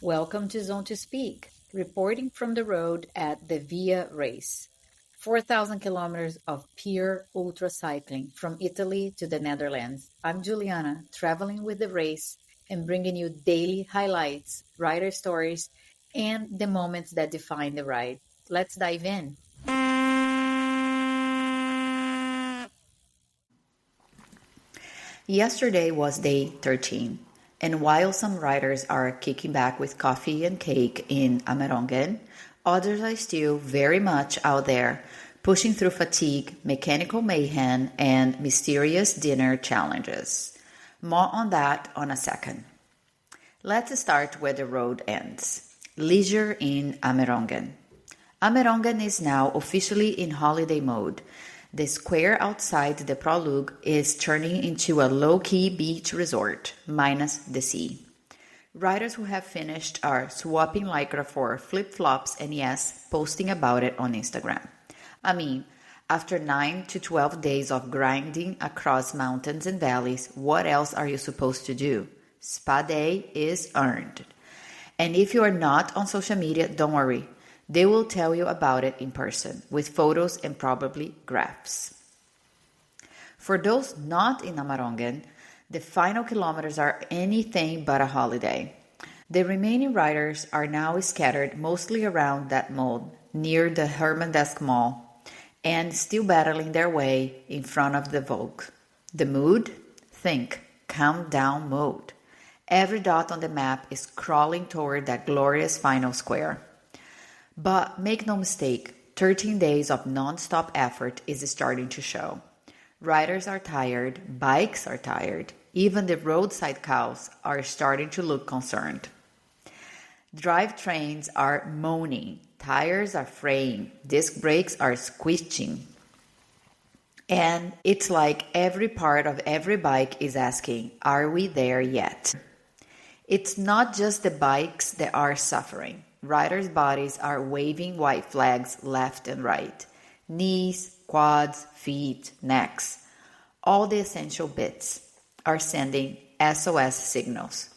Welcome to Zone to Speak, reporting from the road at the Via Race. 4,000 kilometers of pure ultra cycling from Italy to the Netherlands. I'm Juliana, traveling with the race and bringing you daily highlights, rider stories, and the moments that define the ride. Let's dive in. Yesterday was day 13, and while some riders are kicking back with coffee and cake in Amerongen, others are still very much out there, pushing through fatigue, mechanical mayhem, and mysterious dinner challenges. More on that on a second. Let's start where the road ends. Leisure in Amerongen. Amerongen is now officially in holiday mode. The square outside the Prologue is turning into a low-key beach resort, minus the sea. Riders who have finished are swapping lycra for flip-flops and yes, posting about it on Instagram. I mean, after 9 to 12 days of grinding across mountains and valleys, what else are you supposed to do? Spa day is earned. And if you are not on social media, don't worry. They will tell you about it in person, with photos and probably graphs. For those not in Amerongen, the final kilometers are anything but a holiday. The remaining riders are now scattered mostly around that mode, near the Hermandesk Mall, and still battling their way in front of the Vogue. The mood? Think countdown mode. Every dot on the map is crawling toward that glorious final square. But make no mistake, 13 days of non-stop effort is starting to show. Riders are tired, bikes are tired, even the roadside cows are starting to look concerned. Drivetrains are moaning, tires are fraying, disc brakes are squishing. And it's like every part of every bike is asking, are we there yet? It's not just the bikes that are suffering. Riders' bodies are waving white flags left and right. Knees, quads, feet, necks. All the essential bits are sending SOS signals.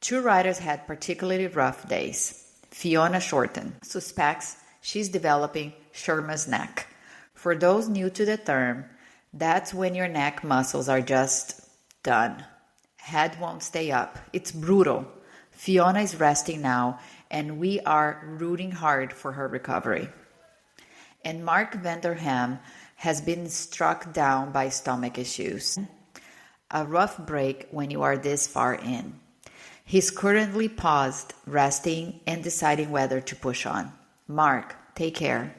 2 riders had particularly rough days. Fiona Shorten suspects she's developing Sherman's neck. For those new to the term, that's when your neck muscles are just done. Head won't stay up. It's brutal. Fiona is resting now, and we are rooting hard for her recovery. And Mark Vanderham has been struck down by stomach issues. A rough break when you are this far in. He's currently paused, resting, and deciding whether to push on. Mark, take care.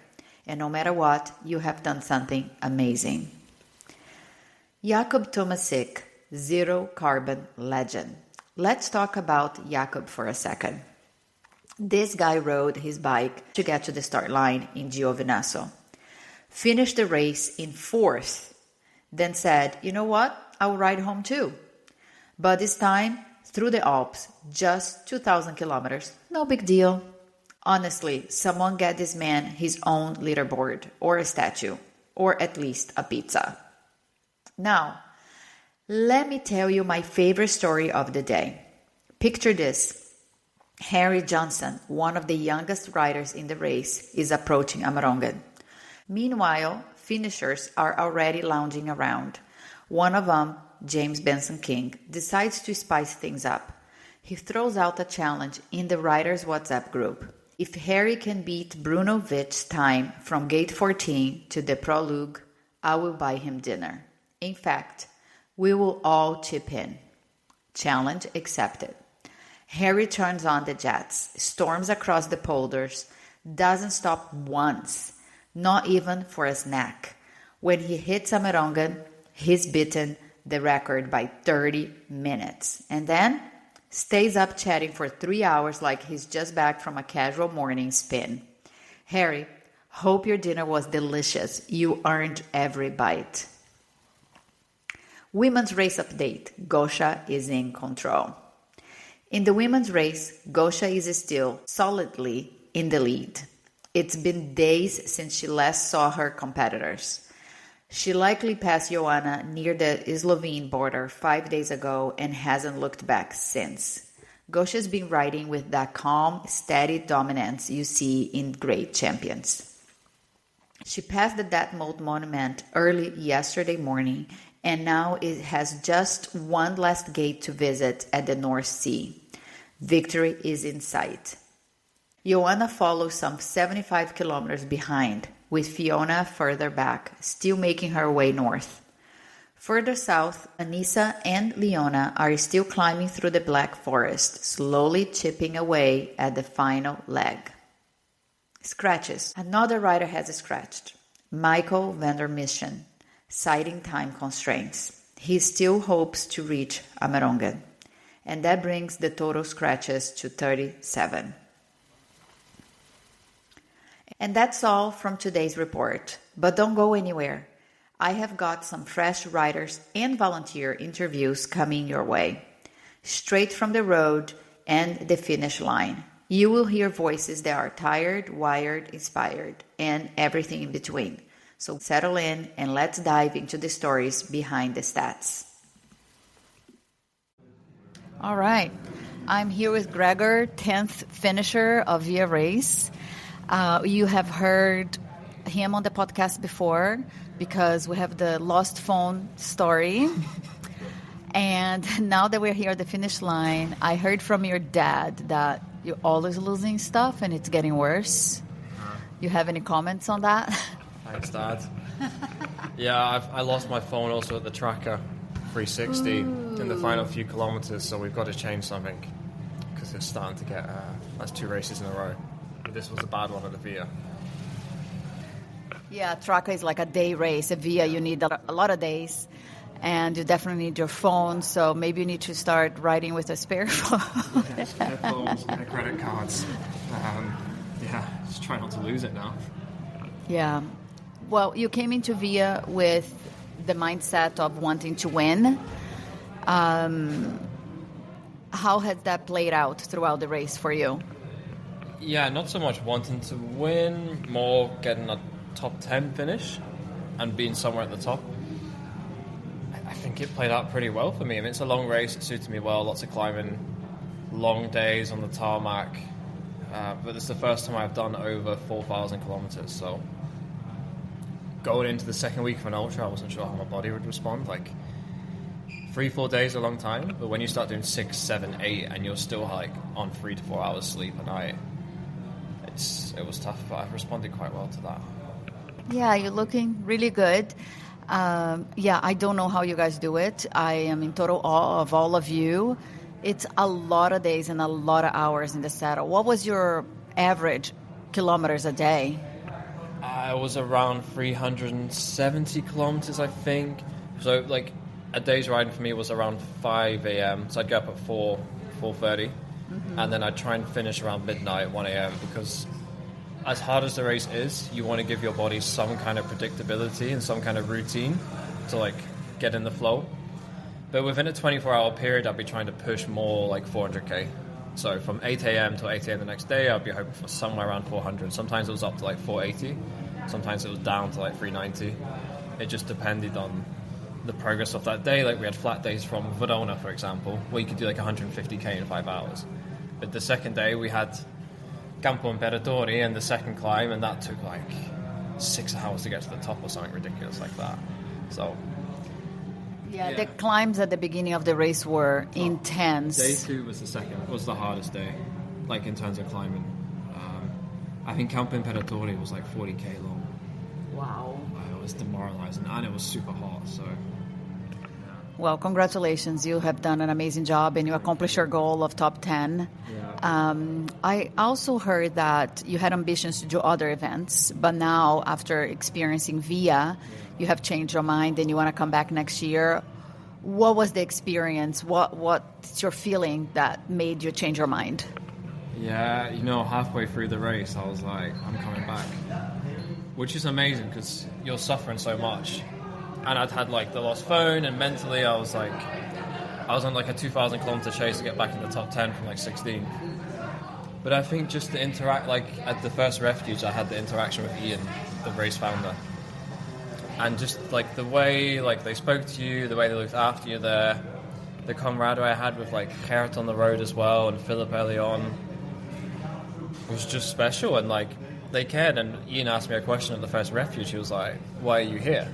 And no matter what, you have done something amazing. Jakob Tomasik, zero carbon legend. Let's talk about Jakob for a second. This guy rode his bike to get to the start line in Giovinazzo. Finished the race in 4th. Then said, you know what? I'll ride home too. But this time, through the Alps, just 2,000 kilometers. No big deal. Honestly, someone get this man his own leaderboard or a statue, or at least a pizza. Now, let me tell you my favorite story of the day. Picture this. Harry Johnson, one of the youngest riders in the race, is approaching Amerongen. Meanwhile, finishers are already lounging around. One of them, James Benson King, decides to spice things up. He throws out a challenge in the riders' WhatsApp group. If Harry can beat Bruno Witt's time from gate 14 to the Prologue, I will buy him dinner. In fact, we will all chip in. Challenge accepted. Harry turns on the jets, storms across the polders, doesn't stop once, not even for a snack. When he hits Amerongen, he's beaten the record by 30 minutes. And then stays up chatting for 3 hours like he's just back from a casual morning spin. Harry, hope your dinner was delicious. You earned every bite. Women's race update. Gosha is in control. In the women's race, Gosha is still solidly in the lead. It's been days since she last saw her competitors. She likely passed Joanna near the Slovene border 5 days ago and hasn't looked back since. Gosha's been riding with that calm, steady dominance you see in great champions. She passed the Detmold Monument early yesterday morning, and now it has just one last gate to visit at the North Sea. Victory is in sight. Joanna follows some 75 kilometers behind, with Fiona further back, still making her way north. Further south, Anissa and Leona are still climbing through the Black Forest, slowly chipping away at the final leg. Scratches. Another rider has scratched. Michael van der Mission, citing time constraints. He still hopes to reach Amerongen, and that brings the total scratches to 37. And that's all from today's report. But don't go anywhere. I have got some fresh riders and volunteer interviews coming your way. Straight from the road and the finish line. You will hear voices that are tired, wired, inspired, and everything in between. So settle in and let's dive into the stories behind the stats. All right. I'm here with Gregor, 10th finisher of Via Race. You have heard him on the podcast before because we have the lost phone story. And now that we're here at the finish line, I heard from your dad that you're always losing stuff and it's getting worse. You have any comments on that? Thanks, Dad. Yeah, I lost my phone also at the Tracker 360 in the final few kilometers, so we've got to change something because it's starting to get... that's 2 races in a row. But this was a bad one at the Via. Yeah, Tracker is like a day race. At Via, you need a lot of days. And you definitely need your phone, so maybe you need to start riding with a spare phone. Yeah, spare phones, spare credit cards. Just try not to lose it now. Yeah. Well, you came into Via with the mindset of wanting to win. How has that played out throughout the race for you? Yeah, not so much wanting to win, more getting a top 10 finish and being somewhere at the top. I think it played out pretty well for me. I mean, it's a long race. It suited me well. Lots of climbing, long days on the tarmac. But it's the first time I've done over 4,000 kilometers. So going into the second week of an ultra, I wasn't sure how my body would respond. Like 3-4 days are a long time, but when you start doing 6, 7, 8, and you're still like on 3 to 4 hours sleep a night, it was tough. But I've responded quite well to that. Yeah, you're looking really good. I don't know how you guys do it. I am in total awe of all of you. It's a lot of days and a lot of hours in the saddle. What was your average kilometers a day? I was around 370 kilometers, I think. So, like, a day's riding for me was around 5 a.m. So I'd get up at 4:30, and then I'd try and finish around midnight, 1 a.m. because as hard as the race is, you want to give your body some kind of predictability and some kind of routine to like get in the flow. But within a 24-hour period, I'd be trying to push more like 400k. So from 8 a.m. to 8 a.m. the next day, I'd be hoping for somewhere around 400. Sometimes it was up to like 480. Sometimes it was down to like 390. It just depended on the progress of that day. Like we had flat days from Verona, for example, where you could do like 150k in 5 hours. But the second day, we had Campo Imperatore and the second climb, and that took like 6 hours to get to the top or something ridiculous like that. So yeah, the climbs at the beginning of the race were intense. Day 2 was the hardest day, like in terms of climbing. I think Campo Imperatore was like 40k long. Wow. It was demoralizing, and it was super hot, so... Well, congratulations. You have done an amazing job and you accomplished your goal of top 10. Yeah. I also heard that you had ambitions to do other events, but now after experiencing Via, you have changed your mind and you want to come back next year. What was the experience? What's your feeling that made you change your mind? Yeah, halfway through the race, I was like, I'm coming back. Which is amazing because you're suffering so much. And I'd had like the lost phone, and mentally I was on like a 2,000 kilometer chase to get back in the top 10 from like 16. But I think just to interact, like at the first refuge, I had the interaction with Ian, the race founder, and just like the way like they spoke to you, the way they looked after you there, the camaraderie I had with like Gert on the road as well, and Philip early on was just special, and like they cared. And Ian asked me a question at the first refuge. He was like, "Why are you here?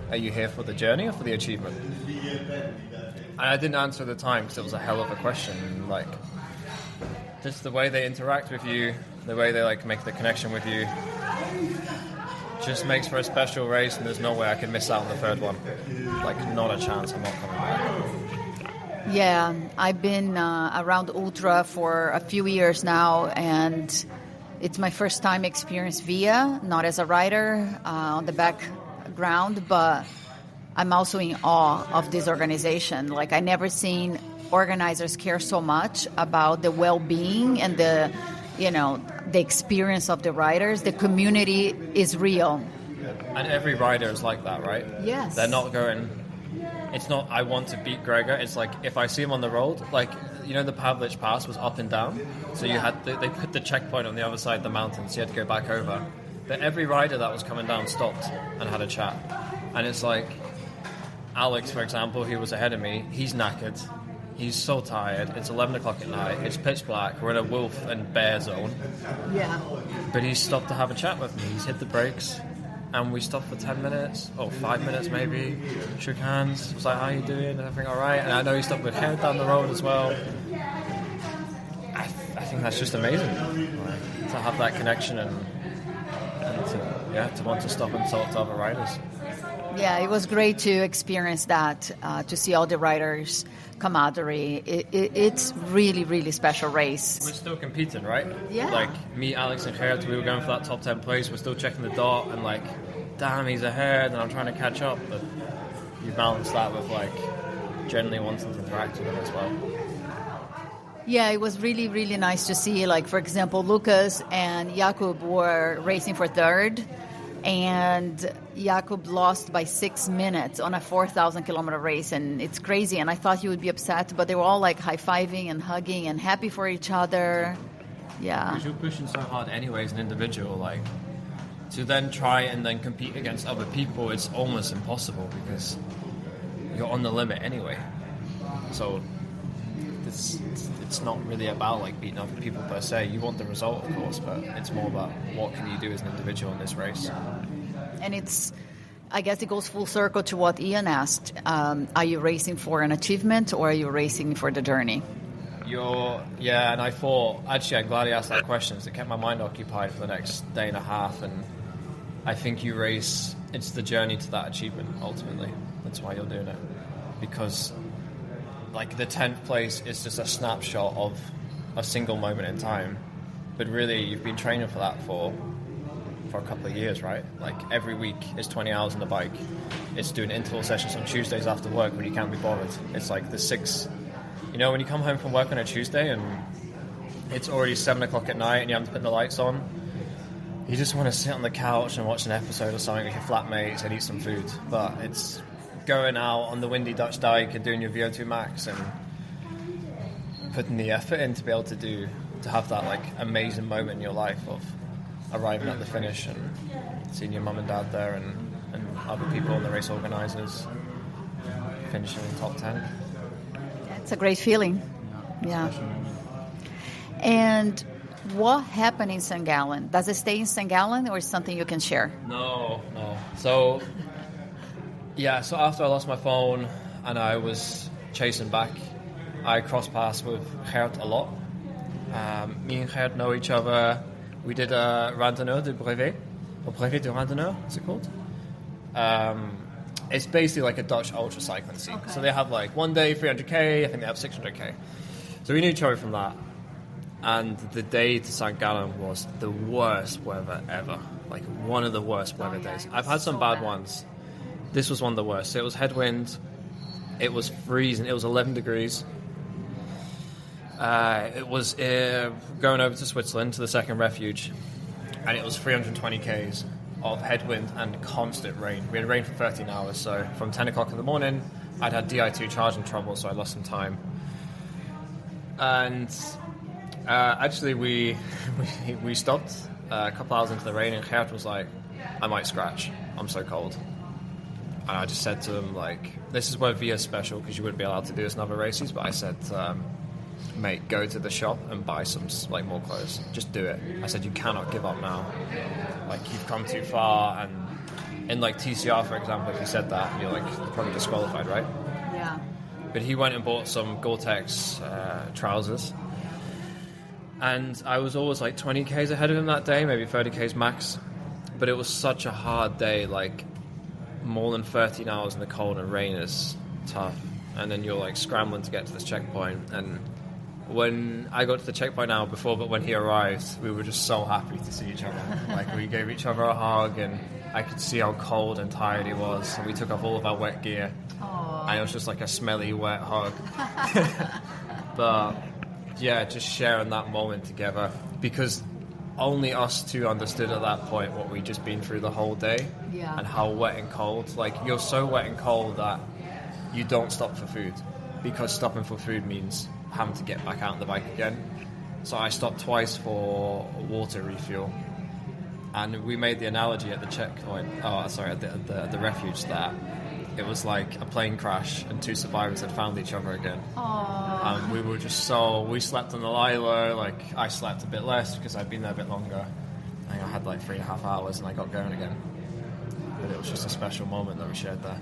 Are you here for the journey or for the achievement?" And I didn't answer at the time because it was a hell of a question. Like, just the way they interact with you, the way they like make the connection with you, just makes for a special race. And there's no way I could miss out on the third one. Like, not a chance. I'm not coming back. Yeah, I've been around Ultra for a few years now, and it's my first time experience VIA, not as a rider on the background, but I'm also in awe of this organization. Like, I never seen organizers care so much about the well-being and the experience of the riders. The community is real. And every rider is like that, right? Yes. They're not going... It's not, I want to beat Gregor. It's like, if I see him on the road, like, the Pavlich Pass was up and down. So you had, they put the checkpoint on the other side of the mountain, so you had to go back over. But every rider that was coming down stopped and had a chat. And it's like, Alex, for example, who was ahead of me, he's knackered. He's so tired. It's 11 o'clock at night. It's pitch black. We're in a wolf and bear zone. Yeah. But he stopped to have a chat with me. He's hit the brakes. And we stopped for 10 minutes, or 5 minutes maybe, shook hands, was like, how you doing, everything all right? And I know he stopped with Gert down the road as well. I think that's just amazing, to have that connection and to want to stop and talk to other riders. Yeah, it was great to experience that, to see all the riders' camaraderie. It's really, really special race. We're still competing, right? Yeah. Like, me, Alex, and Gert, we were going for that top 10 place. We're still checking the dot, and like, damn, he's ahead, and I'm trying to catch up. But you balance that with like generally wanting to interact with them as well. Yeah, it was really, really nice to see. Like, for example, Lucas and Jakub were racing for third, and Jakub lost by 6 minutes on a 4,000-kilometer race, and it's crazy. And I thought he would be upset, but they were all like high-fiving and hugging and happy for each other. Yeah. Because you're pushing so hard anyway as an individual, like, to then try and then compete against other people, it's almost impossible because you're on the limit anyway. So it's not really about like beating other people per se. You want the result, of course, but it's more about what can you do as an individual in this race. And I guess it goes full circle to what Ian asked. Are you racing for an achievement, or are you racing for the journey? And I thought, actually, I'm glad he asked that question, because it kept my mind occupied for the next day and a half. And I think you race, it's the journey to that achievement, ultimately. That's why you're doing it. Because, like, the 10th place is just a snapshot of a single moment in time. But really, you've been training for that for a couple of years, right? Like, every week is 20 hours on the bike. It's doing interval sessions on Tuesdays after work when you can't be bothered. It's like the 6... when you come home from work on a Tuesday and it's already 7 o'clock at night and you haven't put the lights on, you just want to sit on the couch and watch an episode or something with your flatmates and eat some food. But it's going out on the windy Dutch dike and doing your VO2 max and putting the effort in to be able to have that like amazing moment in your life of arriving at the finish and seeing your mum and dad there and other people and the race organisers finishing in the top 10. It's a great feeling. Yeah. And what happened in St. Gallen? Does it stay in St. Gallen, or is it something you can share? No. So after I lost my phone and I was chasing back, I crossed paths with Gert a lot. Me and Gert know each other. We did a randonneur de brevet, or brevet de randonneur, is it called? It's basically like a Dutch ultra cycling scene. Okay. So they have like one day 300k, I think they have 600k. So we knew each other from that. And the day to St. Gallen was the worst weather ever. Like one of the worst weather days. I've had some bad ones. This was one of the worst. So it was headwind. It was freezing. It was 11 degrees. It was going over to Switzerland to the second refuge. And it was 320 k's. Of headwind and constant rain. We had rain for 13 hours, so from 10 o'clock in the morning, I'd had Di2 charging trouble, so I lost some time. And actually, we stopped a couple hours into the rain, and Gert was like, I might scratch. I'm so cold. And I just said to him, like, this is where Via's special, because you wouldn't be allowed to do this in other races, but I said, mate, go to the shop and buy some, like, more clothes. Just do it. I said, you cannot give up now. Like, you've come too far, and in, like, TCR, for example, if you said that, you're, like, probably disqualified, right? Yeah. But he went and bought some Gore-Tex trousers. And I was always, like, 20 Ks ahead of him that day, maybe 30 Ks max. But it was such a hard day, like, more than 13 hours in the cold and rain is tough. And then you're, like, scrambling to get to this checkpoint. And when I got to the checkpoint now before, but when he arrived, we were just so happy to see each other. Like, we gave each other a hug, and I could see how cold and tired he was. And we took off all of our wet gear. Aww. And it was just like a smelly, wet hug. But, yeah, just sharing that moment together. Because only us two understood at that point what we'd just been through the whole day. Yeah. And how wet and cold. Like, you're so wet and cold that you don't stop for food. Because stopping for food means having to get back out on the bike again. So I stopped twice for water refuel. And we made the analogy at the checkpoint, at the refuge, that it was like a plane crash and two survivors had found each other again. Aww. We were just we slept on the Lilo, like I slept a bit less because I'd been there a bit longer. I think I had like 3.5 hours and I got going again. But it was just a special moment that we shared there.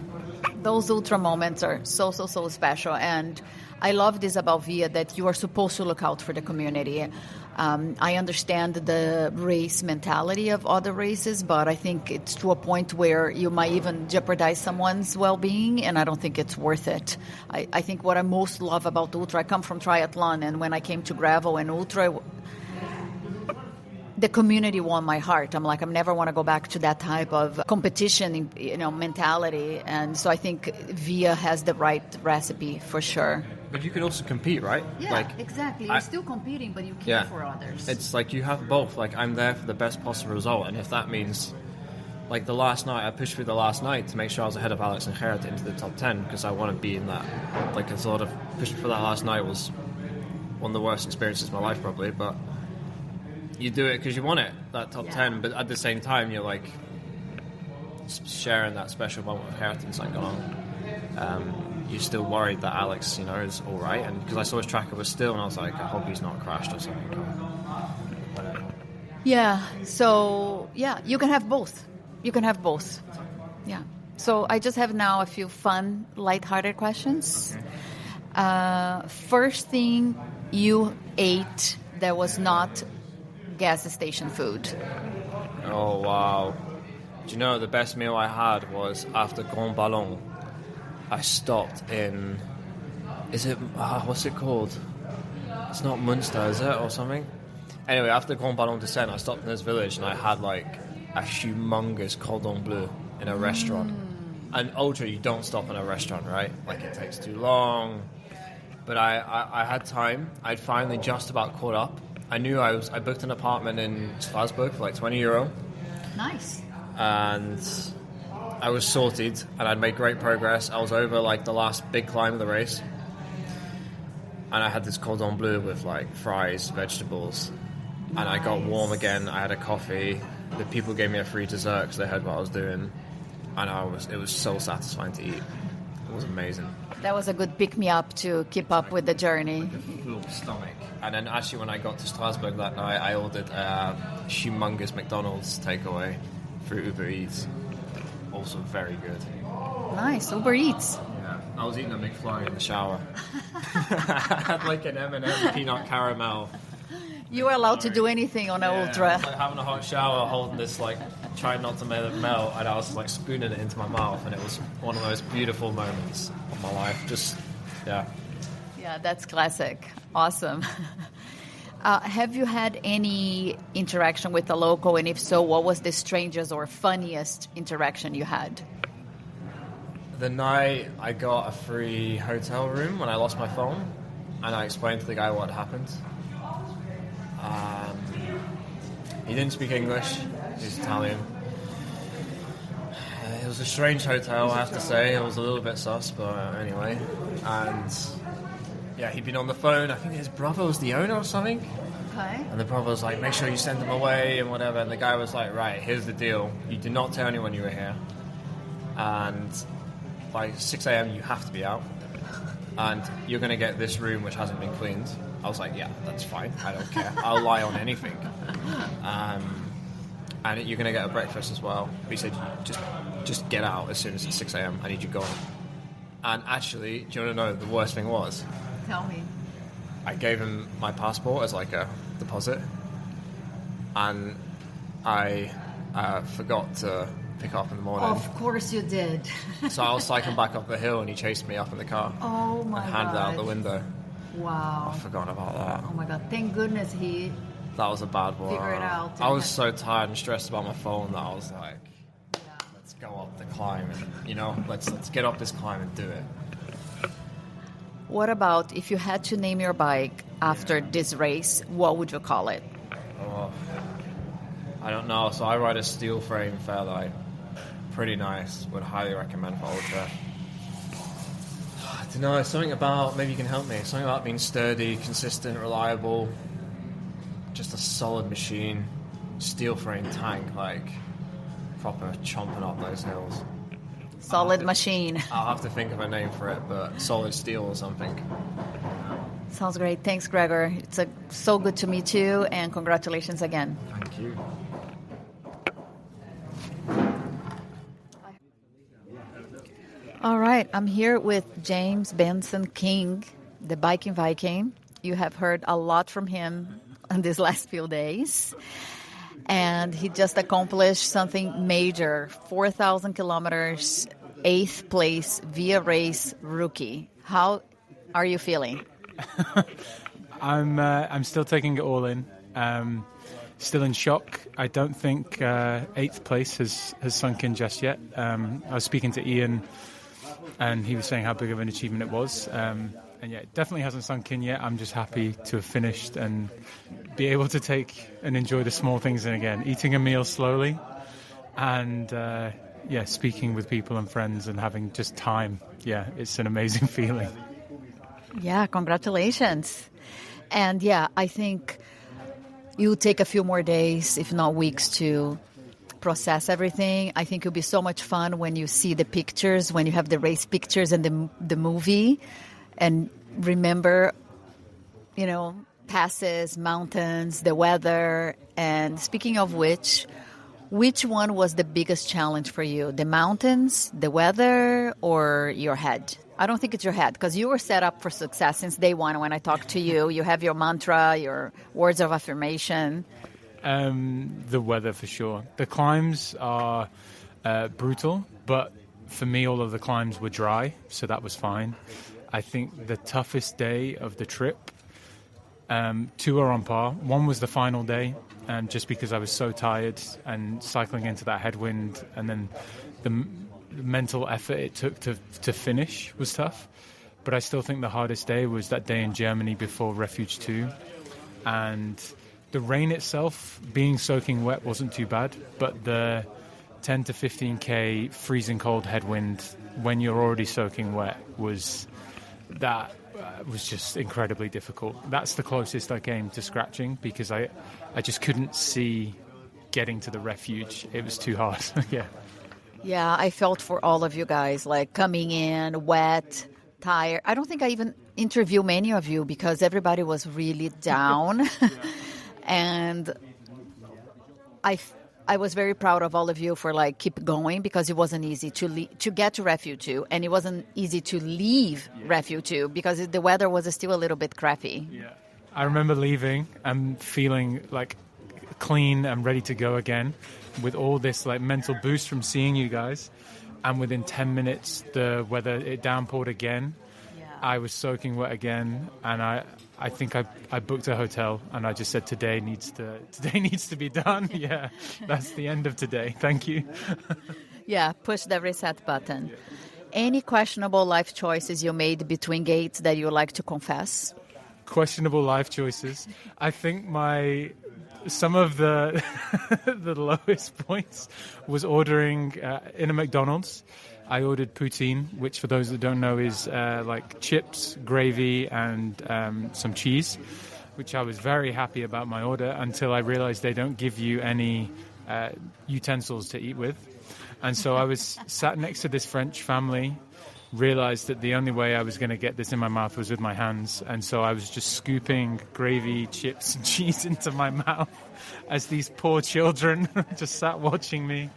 Those ultra moments are so special, and I love this about Via, that you are supposed to look out for the community. I understand the race mentality of other races, but I think it's to a point where you might even jeopardize someone's well-being, and I don't think it's worth it. I think what I most love about ultra, I come from triathlon, and when I came to gravel and ultra, the community won my heart. I'm like, I never want to go back to that type of competition, mentality. And so I think Via has the right recipe for sure. But you can also compete, right? Yeah, exactly. You're still competing, but you care for others. It's like you have both. Like, I'm there for the best possible result. And if that means, like the last night, I pushed through the last night to make sure I was ahead of Alex and Gerrit into the top 10 because I want to be in that. Like, I thought of pushing for that last night was one of the worst experiences of my life, probably. But you do it because you want it, that top 10, but at the same time you're like sharing that special moment with Gerrit and something going on. You're still worried that Alex, is all right, and because I saw his tracker was still, and I was like, I hope he's not crashed or something. Yeah, so you can have both. Yeah. So I just have now a few fun, lighthearted questions. First thing you ate that was not gas station food? Oh, wow. Do you know the best meal I had was after Grand Ballon? I stopped in... what's it called? It's not Munster, is it, or something? Anyway, after Grand Ballon Descent, I stopped in this village and I had like a humongous cordon bleu in a restaurant. And ultra, you don't stop in a restaurant, right? Like, it takes too long. But I had time. I'd finally just about caught up. I knew I booked an apartment in Strasbourg for like €20. Nice. And I was sorted, and I'd made great progress. I was over like the last big climb of the race. And I had this cordon bleu with like fries, vegetables. And I got warm again. I had a coffee. The people gave me a free dessert because they heard what I was doing. And it was so satisfying to eat. It was amazing. That was a good pick-me-up to keep up with the journey. Full stomach. And then actually when I got to Strasbourg that night, I ordered a humongous McDonald's takeaway through Uber Eats. Also very good. Nice, Uber Eats. Yeah, I was eating a McFlurry in the shower. I had like an M&M peanut caramel. You were allowed to do anything on an ultra. I was like having a hot shower, holding this, like, trying not to make it melt, and I was like spooning it into my mouth, and it was one of the most beautiful moments of my life. Just, yeah. Yeah, that's classic. Awesome. Have you had any interaction with a local, and if so, what was the strangest or funniest interaction you had? The night I got a free hotel room when I lost my phone, and I explained to the guy what happened. He didn't speak English, he's Italian. It was a strange hotel, I have to say. It was a little bit sus, but anyway. And yeah, he'd been on the phone. I think his brother was the owner or something. Okay. And the brother was like, make sure you send him away and whatever. And the guy was like, right, here's the deal. You do not tell anyone you were here. And by 6 a.m. you have to be out, and you're going to get this room which hasn't been cleaned. I was like, yeah, that's fine. I don't care. I'll lie on anything. And you're going to get a breakfast as well. But he said, just get out as soon as it's 6 a.m. I need you gone. And actually, do you want to know the worst thing was? Tell me. I gave him my passport as like a deposit, and I forgot to pick up in the morning. Of course you did. So I was cycling back up the hill, and he chased me up in the car. Oh my god! And handed out the window. Wow. I forgot about that. Oh my god! Thank goodness he. That was a bad one. Figure it out. I was so tired and stressed about my phone that I was like, let's go up the climb and, let's get up this climb and do it. What about if you had to name your bike after this race, what would you call it? Oh, I don't know. So I ride a steel frame Fairlight. Pretty nice. Would highly recommend for ultra. I don't know. Something about, maybe you can help me. Something about being sturdy, consistent, reliable. Just a solid machine. Steel frame tank, like proper chomping up those hills. Solid machine. I'll have to think of a name for it, but solid steel or something. Sounds great. Thanks, Gregor. It's so good to meet you, and congratulations again. Thank you. All right. I'm here with James Benson King, the Biking Viking. You have heard a lot from him in these last few days. And he just accomplished something major, 4,000 kilometers, 8th place via race rookie. How are you feeling? I'm still taking it all in. Still in shock. I don't think 8th place has sunk in just yet. I was speaking to Ian, and he was saying how big of an achievement it was. And yeah, it definitely hasn't sunk in yet. I'm just happy to have finished and be able to take and enjoy the small things in again. Eating a meal slowly and, speaking with people and friends and having just time. Yeah, it's an amazing feeling. Yeah, congratulations. And yeah, I think you'll take a few more days, if not weeks, to process everything. I think it'll be so much fun when you see the pictures, when you have the race pictures and the movie, and remember, passes, mountains, the weather. And speaking of which one was the biggest challenge for you? The mountains, the weather, or your head? I don't think it's your head, because you were set up for success since day one. When I talked to you, you have your mantra, your words of affirmation. The weather, for sure. The climbs are brutal, but for me, all of the climbs were dry, so that was fine. I think the toughest day of the trip, 2 are on par. One was the final day, just because I was so tired and cycling into that headwind, and then the mental effort it took to finish was tough. But I still think the hardest day was that day in Germany before Refuge 2. And the rain itself, being soaking wet, wasn't too bad, but the 10 to 15k freezing cold headwind when you're already soaking wet was just incredibly difficult. That's the closest I came to scratching, because I just couldn't see getting to the refuge. It was too hard. Yeah, I felt for all of you guys, like coming in wet, tired. I don't think I even interviewed many of you because everybody was really down. And I was very proud of all of you for keep going, because it wasn't easy to get to Refuge 2, and it wasn't easy to leave Refuge 2 because the weather was still a little bit crappy. Yeah, I remember leaving and feeling clean and ready to go again, with all this mental boost from seeing you guys, and within 10 minutes the weather, it downpoured again. I was soaking wet again, and I think I booked a hotel, and I just said today needs to be done. Yeah, that's the end of today. Thank you. Yeah, push the reset button. Any questionable life choices you made between gates that you would like to confess? Questionable life choices. I think some of the the lowest points was ordering in a McDonald's. I ordered poutine, which for those that don't know is chips, gravy, and some cheese, which I was very happy about my order until I realized they don't give you any utensils to eat with. And so I was sat next to this French family, realized that the only way I was going to get this in my mouth was with my hands. And so I was just scooping gravy, chips, and cheese into my mouth as these poor children just sat watching me.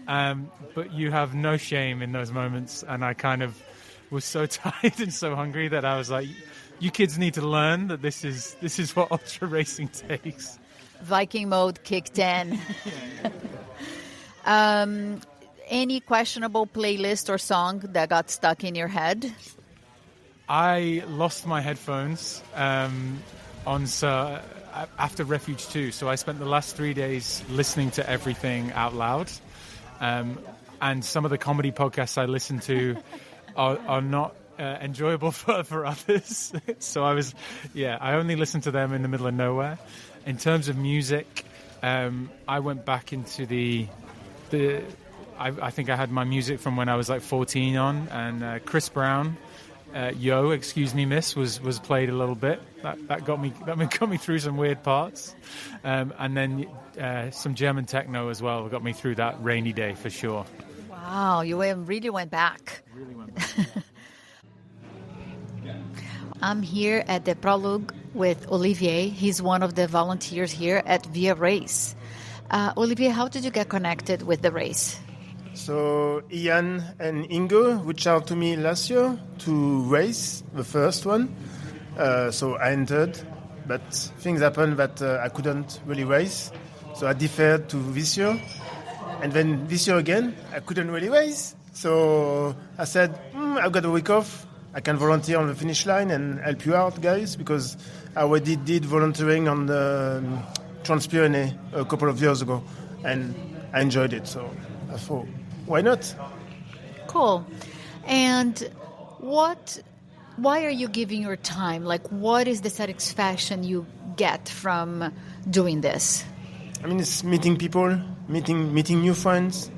But you have no shame in those moments. And I kind of was so tired and so hungry that I was like, you kids need to learn that this is what ultra racing takes. Viking mode kicked in. Any questionable playlist or song that got stuck in your head? I lost my headphones after Refuge 2, so I spent the last 3 days listening to everything out loud. And some of the comedy podcasts I listen to are not enjoyable for others. So I only listened to them in the middle of nowhere. In terms of music, I went back into I think I had my music from when I was like 14 on, and Chris Brown, Yo, Excuse Me Miss, was played a little bit. That got me through some weird parts, and then some German techno as well got me through that rainy day for sure. Wow, you really went back. I'm here at the Prologue with Olivier. He's one of the volunteers here at Via Race. Olivier, how did you get connected with the race? So Ian and Ingo reached out to me last year to race the first one. So I entered, but things happened that I couldn't really race. So I deferred to this year. And then this year again, I couldn't really race. So I said, I've got a week off. I can volunteer on the finish line and help you out, guys, because I already did volunteering on the Trans-Pyrénées a couple of years ago, and I enjoyed it. So I thought, why not? Cool. And why are you giving your time? Like, what is the satisfaction you get from doing this? I mean, it's meeting people, meeting new friends,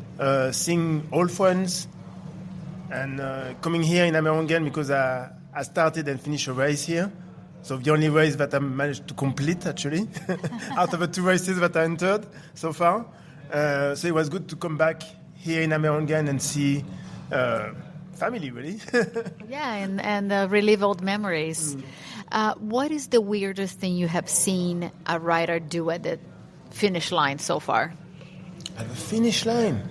seeing old friends, and coming here in Amerongen because I started and finished a race here. So the only race that I managed to complete, actually, out of the 2 races that I entered so far. So it was good to come back here in Amerongen and see family, really. Yeah, and relive old memories. What is the weirdest thing you have seen a rider do at the finish line so far? At the finish line?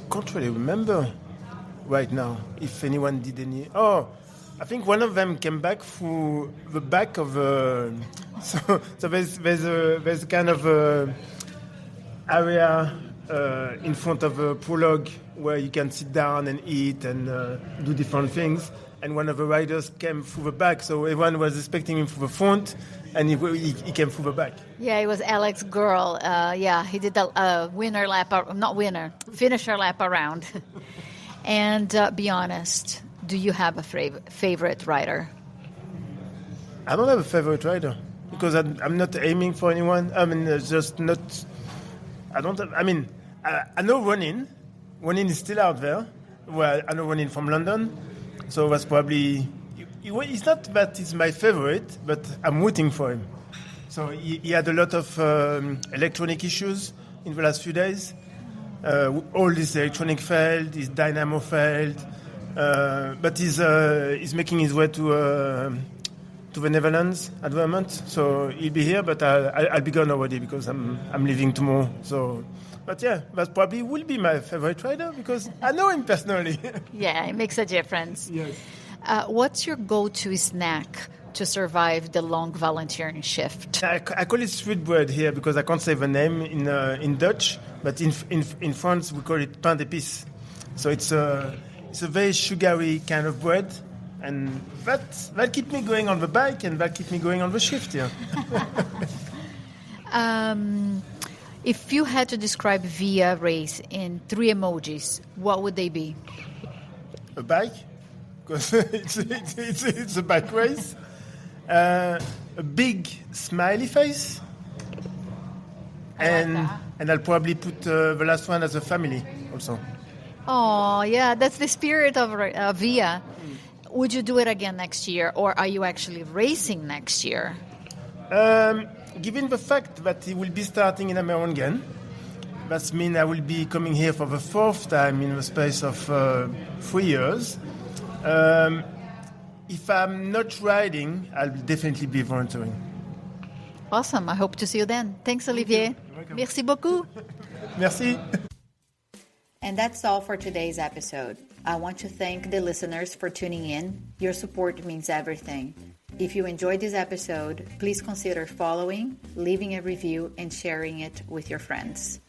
Can't really remember right now if anyone did any. Oh, I think one of them came back through the back of so there's a kind of area in front of a prologue where you can sit down and eat and do different things. And one of the riders came through the back, so everyone was expecting him through the front, and he came through the back. Yeah, it was Alex Girl. He did the finisher lap around. And be honest, do you have a favorite rider? I don't have a favorite rider because I'm not aiming for anyone. I mean, it's just not. I don't. I mean, I know Ronin. Ronin is still out there. Well, I know Ronin from London. So that's probably. It's not that he's my favorite, but I'm rooting for him. So he had a lot of electronic issues in the last few days. All this electronic failed, his dynamo failed, but he's making his way to the Netherlands at the moment. So he'll be here, but I'll be gone already because I'm leaving tomorrow. So. But yeah, that probably will be my favorite rider because I know him personally. Yeah, it makes a difference. Yes. What's your go-to snack to survive the long volunteering shift? I call it sweetbread here because I can't say the name in Dutch, but in France we call it pain d'épices. So it's a very sugary kind of bread, and that keeps me going on the bike and that keeps me going on the shift here. If you had to describe Via Race in 3 emojis, what would they be? A bike, because it's a bike race. A big smiley face. And I'll probably put the last one as a family also. Oh, yeah, that's the spirit of Via. Would you do it again next year, or are you actually racing next year? Given the fact that he will be starting in Amerongen, That means I will be coming here for the fourth time in the space of 3 years. If I'm not riding, I'll definitely be volunteering. Awesome. I hope to see you then. Thanks, Olivier. Merci beaucoup. Merci. And that's all for today's episode. I want to thank the listeners for tuning in. Your support means everything. If you enjoyed this episode, please consider following, leaving a review, and sharing it with your friends.